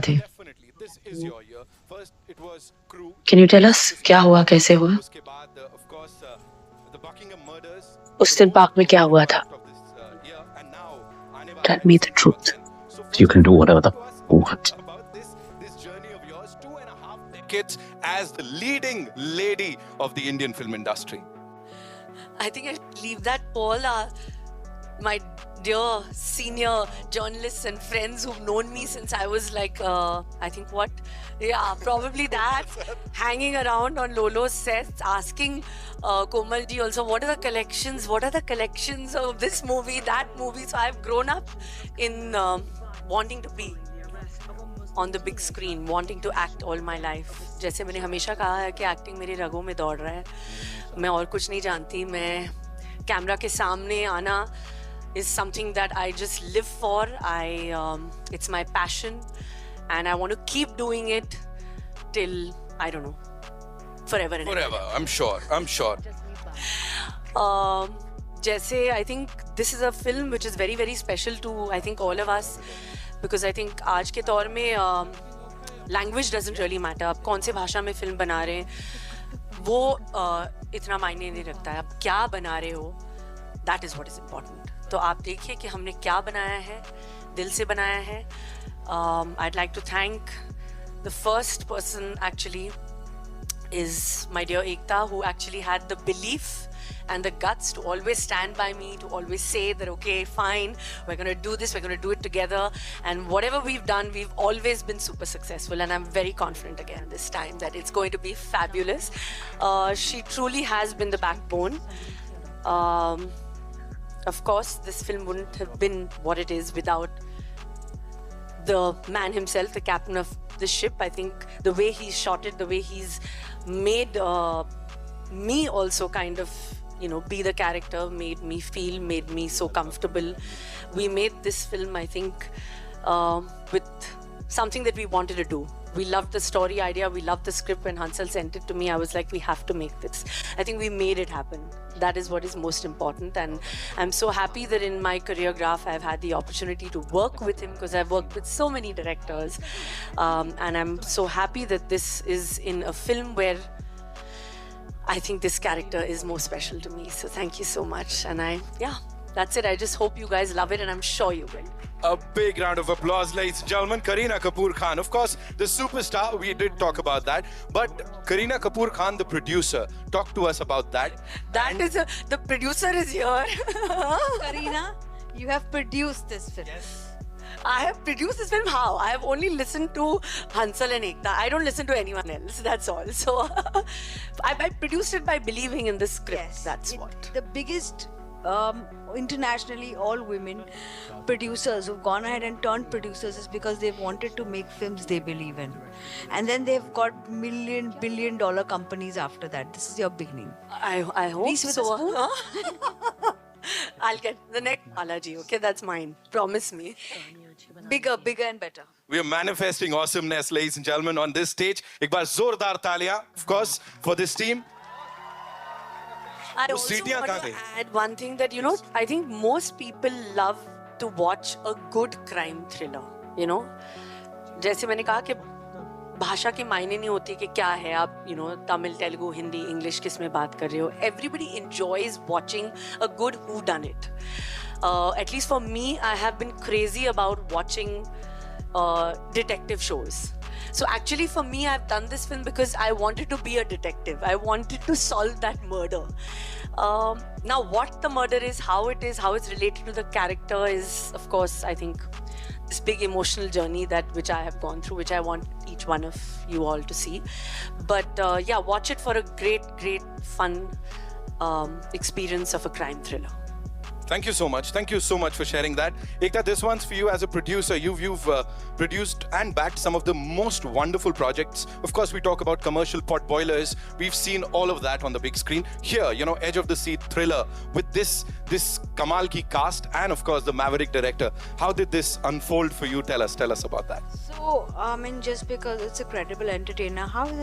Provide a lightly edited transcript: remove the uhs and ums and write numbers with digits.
थे। Can you tell us क्या हुआ, कैसे हुआ? उस दिन पार्क में क्या हुआ था? Tell me the truth. You can do whatever the want. Kids as the leading lady of the Indian film industry. I think I should leave that Paul, my dear senior journalists and friends who've known me since I was like, I think probably that, hanging around on Lolo's sets, asking Komal ji also, what are the collections? What are the collections of this movie, that movie? So I've grown up in wanting to be on the big screen, wanting to act all my life. जैसे मैंने हमेशा कहा है कि acting मेरी रगों में दौड़ रहा है, मैं और कुछ नहीं जानती, मैं कैमरा के सामने आना is something that I just live for. It's my passion and I want to keep doing it till, I don't know, forever and Forever, I'm sure. जैसे I think this is a film which is very very special to I think all of us, because I think आज के दौर में language doesn't really matter. आप कौन से भाषा में फिल्म बना रहे हैं वो इतना मायने नहीं रखता है, आप क्या बना रहे हो, that is what is important. तो आप देखिए कि हमने क्या बनाया है, दिल से बनाया है. I'd like to thank the first person actually is my dear Ekta, who actually had the belief and the guts to always stand by me, to always say that, okay, fine, we're going to do this, we're going to do it together. And whatever we've done, we've always been super successful. And I'm very confident again this time that it's going to be fabulous. She truly has been the backbone. Of course, this film wouldn't have been what it is without the man himself, the captain of the ship. I think the way he shot it, the way he's made me also kind of, be the character, made me so comfortable. We made this film, I think, with something that we wanted to do. We loved the story idea, we loved the script. When Hansal sent it to me, I was like, we have to make this. I think we made it happen. That is what is most important, and I'm so happy that in my career graph I've had the opportunity to work with him, because I've worked with so many directors, and I'm so happy that this is in a film where I think this character is more special to me. So thank you so much, and that's it. I just hope you guys love it, and I'm sure you will. A big round of applause, ladies and gentlemen. Kareena Kapoor Khan, of course, the superstar. We did talk about that, but Kareena Kapoor Khan, the producer, talk to us about that. The producer is here. Kareena, you have produced this film. Yes. I have produced this film. How? I have only listened to Hansal and Ekta. I don't listen to anyone else. That's all. So I produced it by believing in the script. Yes. That's what. The biggest internationally all women producers who've gone ahead and turned producers is because they've wanted to make films they believe in, and then they've got billion dollar companies after that. This is your beginning. I hope Please with so. a spoon. Huh? I'll get the next Balaji. Okay, that's mine. Promise me. Bigger and better. We are manifesting awesomeness, ladies and gentlemen, on this stage. एक बार जोरदार तालियां, of course, for this team. I also want to add one thing that, I think most people love to watch a good crime thriller, जैसे मैंने कहा कि भाषा के मायने नहीं होती कि क्या है आप, तमिल, तेलुगु, हिंदी, इंग्लिश किस में बात कर रहे हो. Everybody enjoys watching a good whodunit. At least for me, I have been crazy about watching detective shows. So actually for me, I've done this film because I wanted to be a detective. I wanted to solve that murder. Now what the murder is, how it's related to the character is, of course, I think this big emotional journey which I have gone through, which I want each one of you all to see. But watch it for a great fun experience of a crime thriller. Thank you so much. Thank you so much for sharing that. Ekta, this one's for you as a producer. You've produced and backed some of the most wonderful projects. Of course, we talk about commercial pot boilers. We've seen all of that on the big screen. Here, edge of the seat thriller with this Kamal ki cast and of course the maverick director. How did this unfold for you? Tell us about that. So, just because it's a credible entertainer, how is it